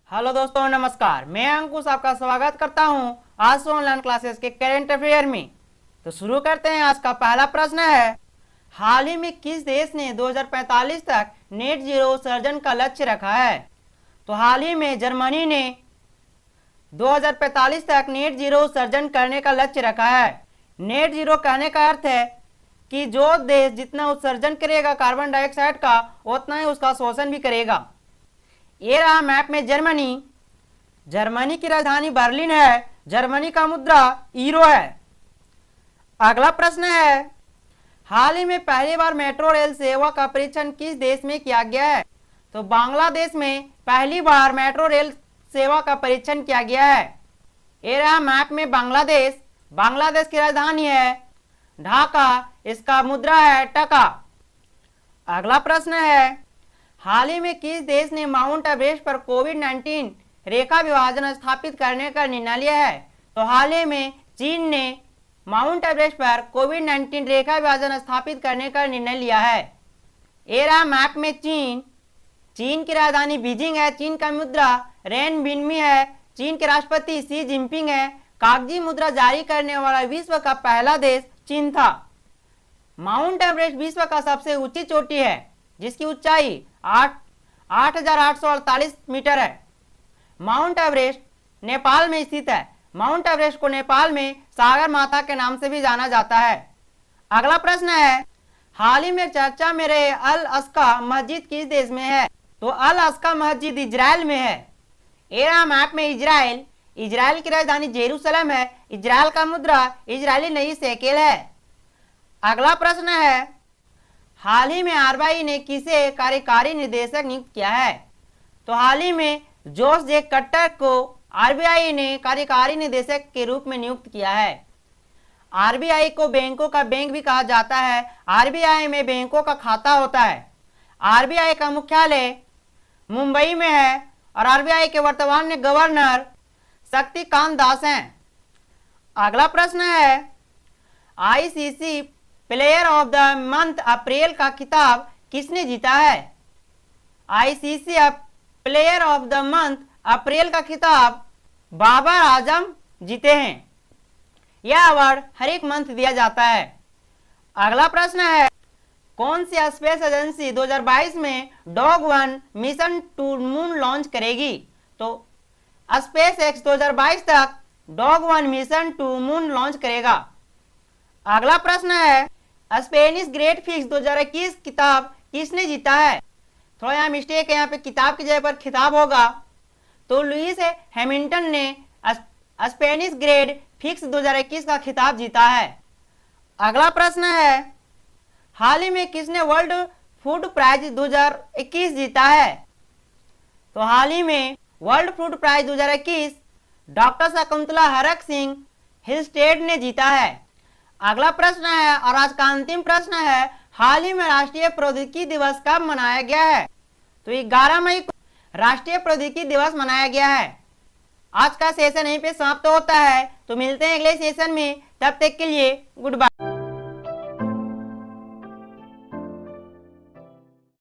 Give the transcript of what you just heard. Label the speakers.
Speaker 1: Hello दोस्तों, नमस्कार। मैं अंकुश आपका स्वागत करता हूं आज ऑनलाइन क्लासेस के करंट अफेयर में। तो शुरू करते हैं। आज का पहला प्रश्न है, हाल ही में किस देश ने 2045 तक नेट जीरो उत्सर्जन का लक्ष्य रखा है? तो हाल ही में जर्मनी ने 2045 तक नेट जीरो उत्सर्जन करने का लक्ष्य रखा है। नेट जीरो कहने का अर्थ है कि जो देश जितना उत्सर्जन करेगा कार्बन डाइऑक्साइड का, उतना ही उसका शोषण भी करेगा। ये रहा मैप में जर्मनी की राजधानी बर्लिन है। जर्मनी का मुद्रा यूरो है। अगला प्रश्न है, हाल ही में पहली बार मेट्रो रेल सेवा का परीक्षण किस देश में किया गया है? तो बांग्लादेश में पहली बार मेट्रो रेल सेवा का परीक्षण किया गया है। ये रहा मैप में बांग्लादेश की राजधानी है ढाका। इसका मुद्रा है टका। अगला प्रश्न है, हाल ही में किस देश ने माउंट एवरेस्ट पर कोविड-19 रेखा विभाजन स्थापित करने का निर्णय लिया है? तो हाल ही में चीन ने माउंट एवरेस्ट पर कोविड-19 रेखा विभाजन स्थापित करने का निर्णय लिया है। ये रहा मैप में चीन की राजधानी बीजिंग है। चीन का मुद्रा रेनबिन्मी है। चीन के राष्ट्रपति शी जिनपिंग है। कागजी मुद्रा जारी करने वाला विश्व का पहला देश चीन था। माउंट एवरेस्ट विश्व का सबसे ऊंची चोटी है, जिसकी ऊंचाई 8,848 मीटर है। माउंट एवरेस्ट नेपाल में स्थित है। माउंट एवरेस्ट को नेपाल में सागर माता के नाम से भी जाना जाता है। अगला प्रश्न है, हाल ही में चर्चा में रहे अल अक्सा मस्जिद किस देश में है? तो अल अक्सा मस्जिद इजराइल में है। एरा मैप में इजराइल की राजधानी जेरूसलम है। इजराइल का मुद्रा इजरायली नई शेकेल है। अगला प्रश्न है, हाल ही में आरबीआई ने किसे कार्यकारी निदेशक नियुक्त किया है? तो हाल ही में जोश जे कट्टर को आरबीआई ने कार्यकारी निदेशक के रूप में नियुक्त किया है। आरबीआई को बैंकों का बैंक भी कहा जाता है। आरबीआई में बैंकों का खाता होता है। आरबीआई का मुख्यालय मुंबई में है और आरबीआई के वर्तमान में गवर्नर शक्तिकांत दास हैं। अगला प्रश्न है, ICC player of the month अप्रैल का खिताब किसने जीता है? ICC player of the month अप्रैल का खिताब बाबर आजम जीते हैं। यह अवार्ड हर एक मंथ दिया जाता है। अगला प्रश्न है, कौन सी स्पेस एजेंसी 2022 में डॉग-1 मिशन टू मून लॉन्च करेगी? तो स्पेस एक्स 2022 तक डॉग-1 मिशन टू मून लॉन्च करेगा। अगला प्रश्न है, स्पेनिश ग्रेट फिक्स 2021 किताब किसने जीता है? थोड़ा यहाँ मिस्टेक है, यहाँ पे किताब की जगह पर खिताब होगा। तो लुइस हैमिल्टन ने स्पेनिश ग्रेट फिक्स 2021 का खिताब जीता है। अगला प्रश्न है, हाल ही में किसने वर्ल्ड फूड प्राइज 2021 जीता है? तो हाल ही में world food prize 2021 doctor Shakuntala Harak Singh Thilsted ने जीता है। अगला प्रश्न है और आज का अंतिम प्रश्न है, हाल ही में राष्ट्रीय प्रौद्योगिकी दिवस कब मनाया गया है? तो 11 मई को राष्ट्रीय प्रौद्योगिकी दिवस मनाया गया है। आज का सेशन यहीं पे समाप्त होता है। तो मिलते हैं अगले सेशन में, तब तक के लिए गुड बाय।